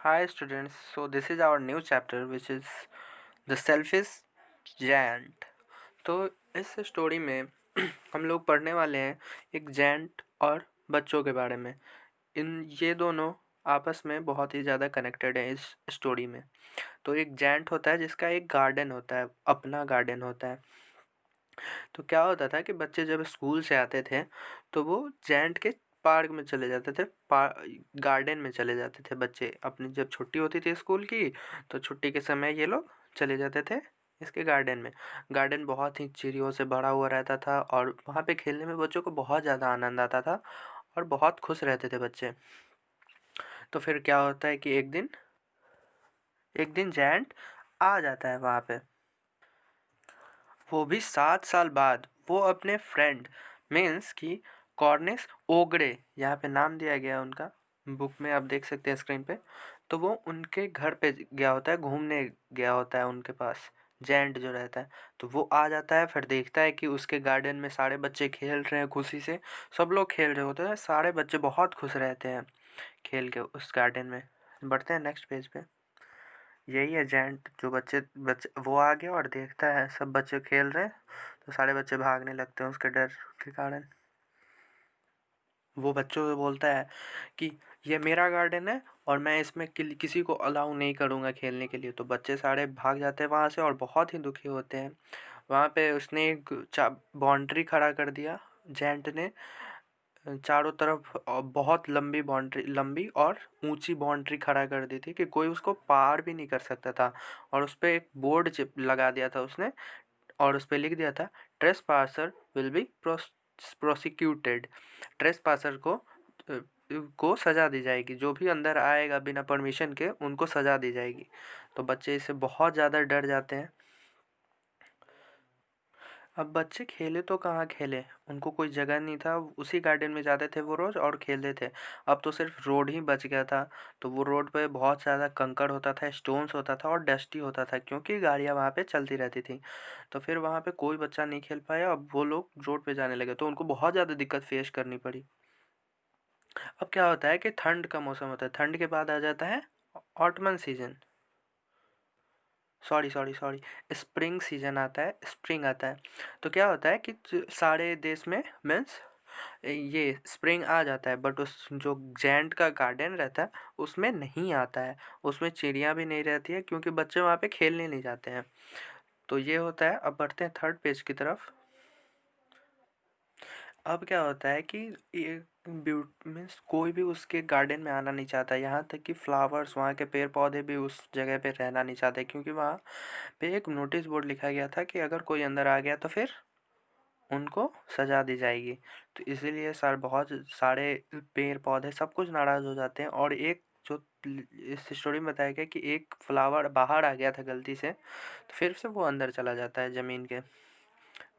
Hi students, so this is our new chapter which is the selfish giant. तो इस story में हम लोग पढ़ने वाले हैं एक जेंट और बच्चों के बारे में। ये दोनों आपस में बहुत ही ज़्यादा कनेक्टेड हैं इस स्टोरी में। तो एक जेंट होता है जिसका एक गार्डन होता है, अपना गार्डन होता है। तो क्या होता था कि बच्चे जब स्कूल से आते थे तो वो जेंट के पार्क में चले जाते थे, गार्डन में चले जाते थे बच्चे। अपनी जब छुट्टी होती थी स्कूल की तो छुट्टी के समय ये लोग चले जाते थे इसके गार्डन में। गार्डन बहुत ही चिड़ियों से भरा हुआ रहता था और वहाँ पे खेलने में बच्चों को बहुत ज़्यादा आनंद आता था और बहुत खुश रहते थे बच्चे। तो फिर क्या होता है कि एक दिन जेंट आ जाता है वहाँ पे, वो भी 7 साल बाद। वो अपने फ्रेंड मीन्स की कॉर्निश ओगड़े, यहाँ पे नाम दिया गया है उनका, बुक में आप देख सकते हैं स्क्रीन पे। तो वो उनके घर पे गया होता है, घूमने गया होता है उनके पास, जेंट जो रहता है। तो वो आ जाता है, फिर देखता है कि उसके गार्डन में सारे बच्चे खेल रहे हैं खुशी से। सब लोग खेल रहे होते हैं, सारे बच्चे बहुत खुश रहते हैं खेल के उस गार्डन में। बढ़ते हैं नेक्स्ट पेज पे। यही है जेंट, जो बच्चे बच्चे वो आ गया और देखता है सब बच्चे खेल रहे हैं तो सारे बच्चे भागने लगते हैं उसके डर के कारण। वो बच्चों से बोलता है कि ये मेरा गार्डन है और मैं इसमें किसी को अलाउ नहीं करूँगा खेलने के लिए। तो बच्चे सारे भाग जाते हैं वहाँ से और बहुत ही दुखी होते हैं। वहाँ पे उसने एक बाउंड्री खड़ा कर दिया जेंट ने, चारों तरफ बहुत लंबी और ऊंची बाउंड्री खड़ा कर दी थी कि कोई उसको पार भी नहीं कर सकता था। और उस पे एक बोर्ड लगा दिया था उसने और उस पे लिख दिया था, ट्रेसपासर विल बी प्रोसिक्यूटेड। ट्रेसपासर को सज़ा दी जाएगी, जो भी अंदर आएगा बिना परमिशन के उनको सज़ा दी जाएगी। तो बच्चे इससे बहुत ज़्यादा डर जाते हैं। अब बच्चे खेले तो कहाँ खेले, उनको कोई जगह नहीं था, उसी गार्डन में जाते थे वो रोज़ और खेलते थे। अब तो सिर्फ रोड ही बच गया था। तो वो रोड पे बहुत ज़्यादा कंकड़ होता था, स्टोन्स होता था और डस्टी होता था क्योंकि गाड़ियाँ वहाँ पे चलती रहती थी। तो फिर वहाँ पे कोई बच्चा नहीं खेल पाया। अब वो लोग रोड पे जाने लगे तो उनको बहुत ज़्यादा दिक्कत फेस करनी पड़ी। अब क्या होता है कि ठंड का मौसम होता है, ठंड के बाद आ जाता है ottoman season, sorry spring season आता है, स्प्रिंग आता है। तो क्या होता है कि सारे देश में मीन्स ये स्प्रिंग आ जाता है, बट उस जो जेंट का गार्डन रहता है उसमें नहीं आता है। उसमें चिड़िया भी नहीं रहती है क्योंकि बच्चे वहाँ पे खेलने नहीं जाते हैं। तो ये होता है। अब बढ़ते हैं थर्ड पेज की तरफ। अब क्या होता है कि ये मीन्स कोई भी उसके गार्डन में आना नहीं चाहता, यहाँ तक कि फ्लावर्स, वहाँ के पेड़ पौधे भी उस जगह पे रहना नहीं चाहते क्योंकि वहाँ पे एक नोटिस बोर्ड लिखा गया था कि अगर कोई अंदर आ गया तो फिर उनको सजा दी जाएगी। तो इसीलिए बहुत सारे पेड़ पौधे सब कुछ नाराज़ हो जाते हैं। और एक जो इस स्टोरी में बताया गया कि एक फ्लावर बाहर आ गया था गलती से, तो फिर से वो अंदर चला जाता है ज़मीन के,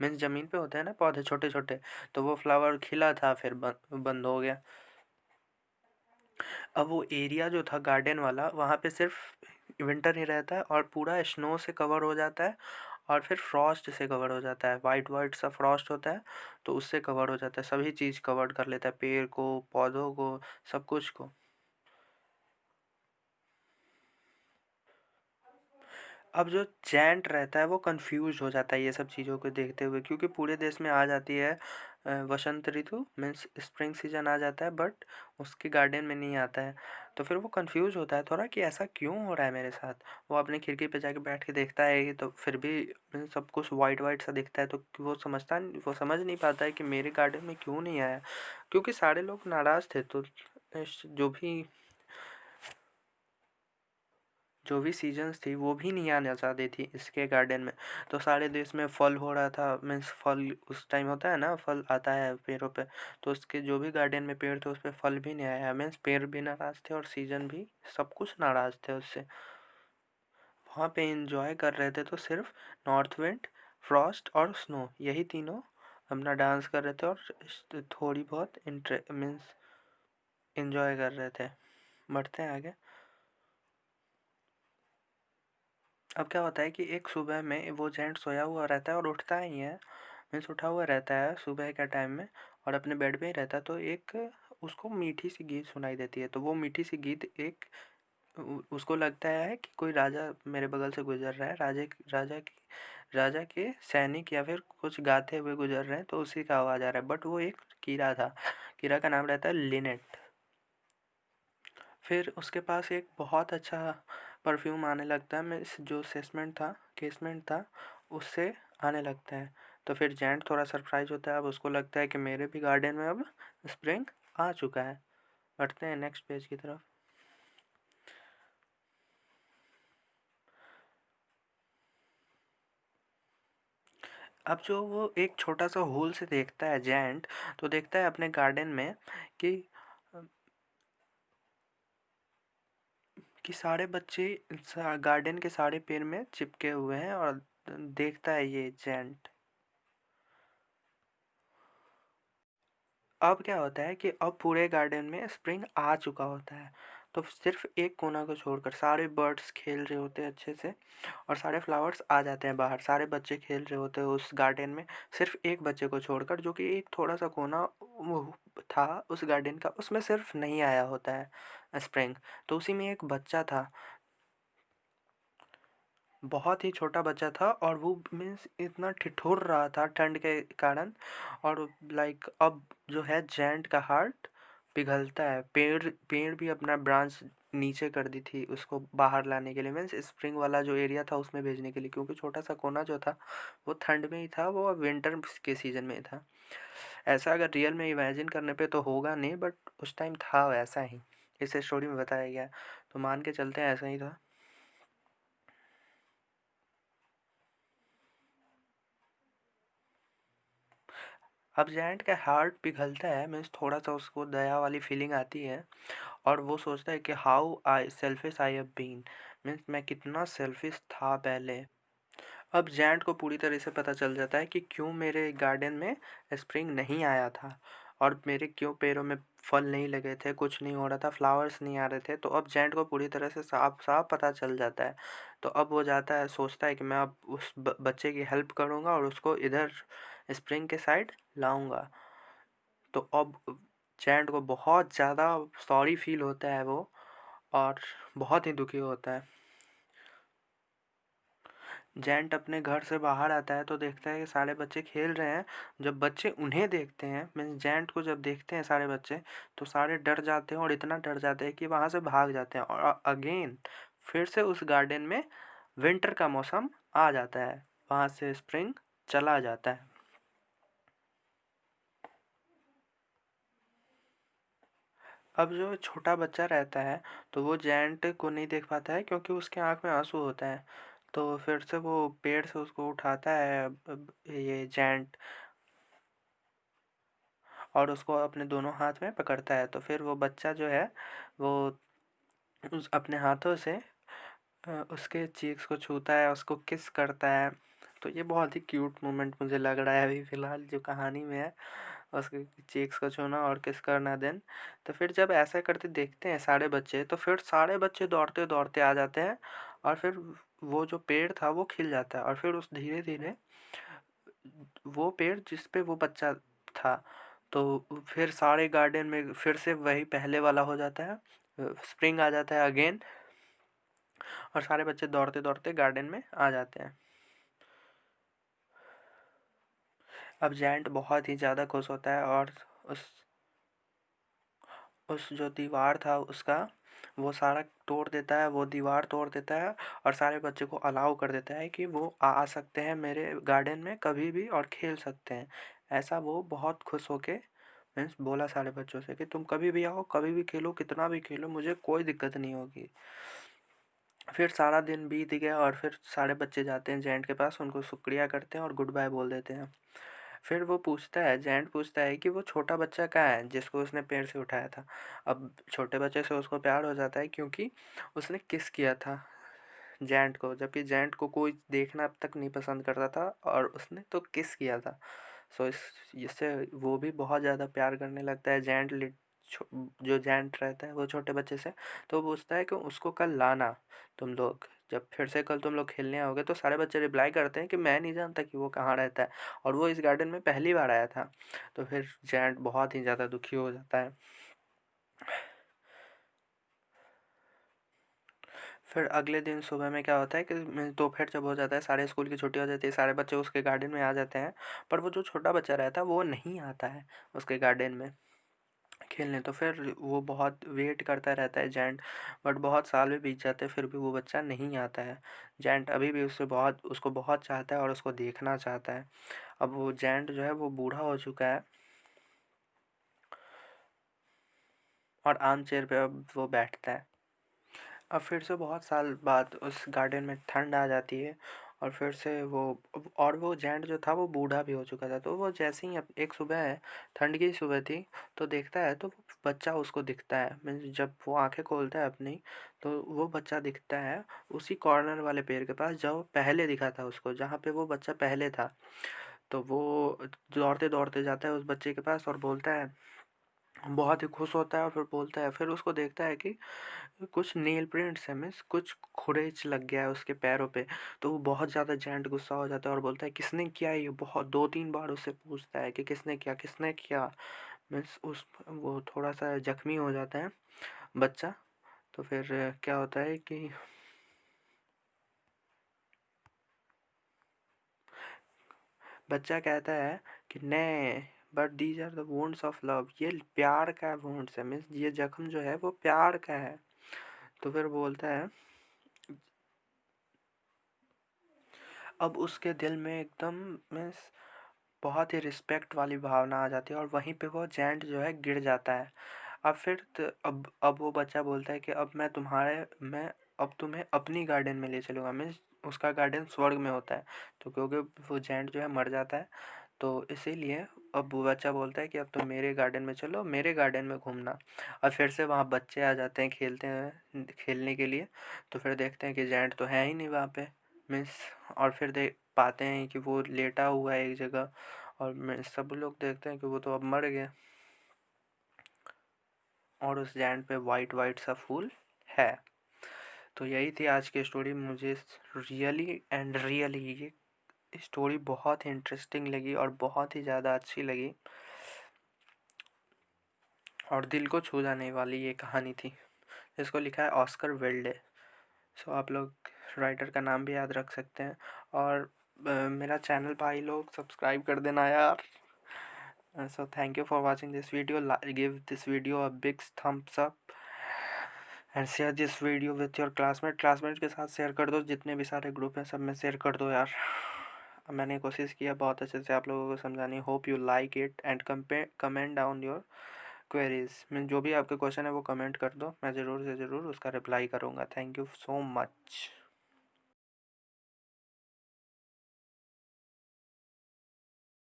मीन्स ज़मीन पे होते हैं ना पौधे छोटे छोटे। तो वो फ्लावर खिला था फिर बंद हो गया। अब वो एरिया जो था गार्डन वाला, वहाँ पे सिर्फ विंटर ही रहता है और पूरा स्नो से कवर हो जाता है और फिर फ्रॉस्ट से कवर हो जाता है। वाइट वाइट सा फ्रॉस्ट होता है तो उससे कवर हो जाता है, सभी चीज़ कवर कर लेता है, पेड़ को, पौधों को, सब कुछ को। अब जो जेंट रहता है वो कंफ्यूज हो जाता है ये सब चीज़ों को देखते हुए क्योंकि पूरे देश में आ जाती है वसंत ऋतु, मीन्स स्प्रिंग सीजन आ जाता है, बट उसके गार्डन में नहीं आता है। तो फिर वो कंफ्यूज होता है थोड़ा कि ऐसा क्यों हो रहा है मेरे साथ। वो अपनी खिड़की पे जाके बैठ के देखता है कि तो फिर भी सब कुछ वाइट वाइट सा दिखता है। तो वो समझ नहीं पाता है कि मेरे गार्डन में क्यों नहीं आया, क्योंकि सारे लोग नाराज़ थे। तो जो भी सीजन्स थी वो भी नहीं आना चाहती थी इसके गार्डन में। तो सारे देश में फल हो रहा था, मीन्स फल उस टाइम होता है ना, फल आता है पेड़ों पे। तो उसके जो भी गार्डन में पेड़ थे उस पे फल भी नहीं आया, मीन्स पेड़ भी नाराज़ थे और सीजन भी, सब कुछ नाराज़ थे उससे। वहाँ पे इंजॉय कर रहे थे तो सिर्फ नॉर्थ विंड, फ्रॉस्ट और स्नो, यही तीनों अपना डांस कर रहे थे और थोड़ी बहुत मीन्स इंजॉय कर रहे थे। बढ़ते हैं आगे। अब क्या होता है कि एक सुबह में वो जेंट सोया हुआ रहता है और उठता ही है, मीन्स उठा हुआ रहता है सुबह के टाइम में और अपने बेड पे ही रहता है। तो एक उसको मीठी सी गीत सुनाई देती है। तो वो मीठी सी गीत एक उसको लगता है कि कोई राजा मेरे बगल से गुजर रहा है, राजा के सैनिक या फिर कुछ गाते हुए गुजर रहे हैं, तो उसी का आवाज़ आ रहा है, बट वो एक कीड़ा था। कीड़ा का नाम रहता है लिनेट। फिर उसके पास एक बहुत अच्छा परफ्यूम आने लगता है, मैं जो केसमेंट था उससे आने लगता है। तो फिर जेंट थोड़ा सरप्राइज होता है, अब उसको लगता है कि मेरे भी गार्डन में अब स्प्रिंग आ चुका है। बढ़ते हैं नेक्स्ट पेज की तरफ। अब जो वो एक छोटा सा होल से देखता है जेंट, तो देखता है अपने गार्डन में कि सारे बच्चे गार्डन के सारे पेड़ में चिपके हुए हैं, और देखता है ये जेंट। अब क्या होता है कि अब पूरे गार्डन में स्प्रिंग आ चुका होता है, तो सिर्फ एक कोना को छोड़कर सारे बर्ड्स खेल रहे होते हैं अच्छे से, और सारे फ्लावर्स आ जाते हैं बाहर, सारे बच्चे खेल रहे होते हैं उस गार्डन में, सिर्फ एक बच्चे को छोड़कर, जो कि एक थोड़ा सा कोना वो था उस गार्डन का, उसमें सिर्फ नहीं आया होता है स्प्रिंग। तो उसी में एक बच्चा था, बहुत ही छोटा बच्चा था, और वो मीन्स इतना ठिठुर रहा था ठंड के कारण, और लाइक अब जो है जेंट का हार्ट पिघलता है। पेड़ पेड़ भी अपना ब्रांच नीचे कर दी थी उसको बाहर लाने के लिए, मीन्स स्प्रिंग वाला जो एरिया था उसमें भेजने के लिए, क्योंकि छोटा सा कोना जो था वो ठंड में ही था, वो विंटर के सीजन में ही था। ऐसा अगर रियल में इमेजिन करने पे तो होगा नहीं, बट उस टाइम था वैसा ही, इस स्टोरी में बताया गया है, तो मान के चलते हैं ऐसा ही था। अब जायंट का हार्ट पिघलता है, मीन्स थोड़ा सा उसको दया वाली फीलिंग आती है, और वो सोचता है कि how I selfish I have been, means मैं कितना सेल्फिश था पहले। अब जैंट को पूरी तरह से पता चल जाता है कि क्यों मेरे गार्डन में स्प्रिंग नहीं आया था, और मेरे क्यों पेड़ों में फल नहीं लगे थे, कुछ नहीं हो रहा था, फ्लावर्स नहीं आ रहे थे। तो अब जैंट को पूरी तरह से साफ साफ पता चल जाता है। तो अब वो जाता है, सोचता है कि मैं अब उस बच्चे की हेल्प करूँगा और उसको इधर स्प्रिंग के साइड लाऊंगा। तो अब जैंट को बहुत ज़्यादा सॉरी फील होता है वो, और बहुत ही दुखी होता है। जेंट अपने घर से बाहर आता है तो देखता है कि सारे बच्चे खेल रहे हैं। जब बच्चे उन्हें देखते हैं, मीन्स जेंट को जब देखते हैं सारे बच्चे, तो सारे डर जाते हैं, और इतना डर जाते हैं कि वहाँ से भाग जाते हैं, और अगेन फिर से उस गार्डन में विंटर का मौसम आ जाता है, वहाँ से स्प्रिंग चला जाता है। अब जो छोटा बच्चा रहता है, तो वो जेंट को नहीं देख पाता है, क्योंकि उसके आँख में आंसू होता है। तो फिर से वो पेड़ से उसको उठाता है ये जेंट, और उसको अपने दोनों हाथ में पकड़ता है। तो फिर वो बच्चा जो है वो उस अपने हाथों से उसके चीक्स को छूता है, उसको किस करता है। तो ये बहुत ही क्यूट मोमेंट मुझे लग रहा है अभी फ़िलहाल जो कहानी में है, उसके चीक्स को छूना और किस करना। देन तो फिर जब ऐसा करते देखते हैं सारे बच्चे, तो फिर सारे बच्चे दौड़ते दौड़ते आ जाते हैं, और फिर वो जो पेड़ था वो खिल जाता है, और फिर उस धीरे धीरे वो पेड़ जिस पे वो बच्चा था, तो फिर सारे गार्डन में फिर से वही पहले वाला हो जाता है, स्प्रिंग आ जाता है अगेन, और सारे बच्चे दौड़ते दौड़ते गार्डन में आ जाते हैं। अब जायंट बहुत ही ज़्यादा खुश होता है, और उस उस जो दीवार था उसका वो सारा तोड़ देता है, वो दीवार तोड़ देता है, और सारे बच्चों को अलाउ कर देता है कि वो आ सकते हैं मेरे गार्डन में कभी भी और खेल सकते हैं। ऐसा वो बहुत खुश होके मीन्स बोला सारे बच्चों से कि तुम कभी भी आओ, कभी भी खेलो, कितना भी खेलो, मुझे कोई दिक्कत नहीं होगी। फिर सारा दिन बीत गया, और फिर सारे बच्चे जाते हैं जेंट के पास, उनको शुक्रिया करते हैं और गुड बाय बोल देते हैं। फिर वो पूछता है, जेंट पूछता है कि वो छोटा बच्चा कहाँ है जिसको उसने पेड़ से उठाया था। अब छोटे बच्चे से उसको प्यार हो जाता है, क्योंकि उसने किस किया था जेंट को, जबकि जेंट को कोई देखना अब तक नहीं पसंद करता था, और उसने तो किस किया था। सो इससे वो भी बहुत ज़्यादा प्यार करने लगता है जेंट जो जेंट रहता है वो छोटे बच्चे से। तो वो पूछता है कि उसको कल लाना तुम लोग, जब फिर से कल तुम लोग खेलने आओगे। तो सारे बच्चे रिप्लाई करते हैं कि मैं नहीं जानता कि वो कहाँ रहता है, और वो इस गार्डन में पहली बार आया था। तो फिर जेंट बहुत ही ज़्यादा दुखी हो जाता है। फिर अगले दिन सुबह में क्या होता है कि दोपहर जब हो जाता है, सारे स्कूल की छुट्टी हो जाती है, सारे बच्चे उसके गार्डन में आ जाते हैं, पर वो जो छोटा बच्चा रहता है वो नहीं आता है उसके गार्डन में खेलने। तो फिर वो बहुत वेट करता रहता है जेंट, बट बहुत साल भी बीत जाते हैं फिर भी वो बच्चा नहीं आता है। जेंट अभी भी उसको बहुत चाहता है और उसको देखना चाहता है। अब वो जेंट जो है वो बूढ़ा हो चुका है और आर्म चेयर पे अब वो बैठता है। अब फिर से बहुत साल बाद उस गार्डन में ठंड आ जाती है और फिर से वो जेंट जो था वो बूढ़ा भी हो चुका था। तो वो जैसे ही एक सुबह है, ठंड की सुबह थी, तो देखता है तो वो बच्चा उसको दिखता है। मीन्स जब वो आंखें खोलता है अपनी, तो वो बच्चा दिखता है उसी कॉर्नर वाले पेड़ के पास जो पहले दिखा था उसको, जहाँ पे वो बच्चा पहले था। तो वो दौड़ते दौड़ते जाता है उस बच्चे के पास और बोलता है, बहुत ही खुश होता है और फिर बोलता है, फिर उसको देखता है कि कुछ नेल प्रिंट्स हैं, मीन्स कुछ खुरेच लग गया है उसके पैरों पे। तो वो बहुत ज़्यादा जेंट गुस्सा हो जाता है और बोलता है किसने किया ये, बहुत 2-3 बार उससे पूछता है कि किसने किया। मीन्स उस वो थोड़ा सा जख्मी हो जाता है बच्चा। तो फिर क्या होता है कि बच्चा कहता है कि नहीं, but these are the wounds of love, ये प्यार का वुंड्स है, मीन्स ये जख्म जो है वो प्यार का है। तो फिर बोलता है, अब उसके दिल में एकदम मीन्स बहुत ही रिस्पेक्ट वाली भावना आ जाती है और वहीं पे वो जेंट जो है गिर जाता है। अब फिर अब वो बच्चा बोलता है कि मैं अब तुम्हें अपनी गार्डन में ले चलूँगा, मीन्स उसका गार्डन स्वर्ग में होता है। तो क्योंकि वो जेंट जो है मर जाता है, तो इसीलिए अब वो बच्चा बोलता है कि अब तुम मेरे गार्डन में चलो, मेरे गार्डन में घूमना। और फिर से वहाँ बच्चे आ जाते हैं खेलने के लिए। तो फिर देखते हैं कि जेंट तो है ही नहीं वहाँ पे, मीन्स। और फिर देख पाते हैं कि वो लेटा हुआ है एक जगह, और सब लोग देखते हैं कि वो तो अब मर गया और उस जेंट पे वाइट वाइट सा फूल है। तो यही थी आज की स्टोरी। मुझे रियली ये स्टोरी बहुत ही इंटरेस्टिंग लगी और बहुत ही ज़्यादा अच्छी लगी और दिल को छू जाने वाली ये कहानी थी। इसको लिखा है ऑस्कर वेल्डे। सो आप लोग राइटर का नाम भी याद रख सकते हैं। और मेरा चैनल भाई लोग सब्सक्राइब कर देना यार। So thank you for watching this video. Give this video a big thumbs up and share this video with your classmate के साथ शेयर कर दो, जितने भी सारे ग्रुप हैं सब में शेयर कर दो यार। मैंने कोशिश किया बहुत अच्छे से आप लोगों को समझानी। Hope you like it and comment down your queries. मैं जो भी आपके क्वेश्चन है वो कमेंट कर दो, मैं ज़रूर से ज़रूर उसका रिप्लाई करूँगा। Thank you so much.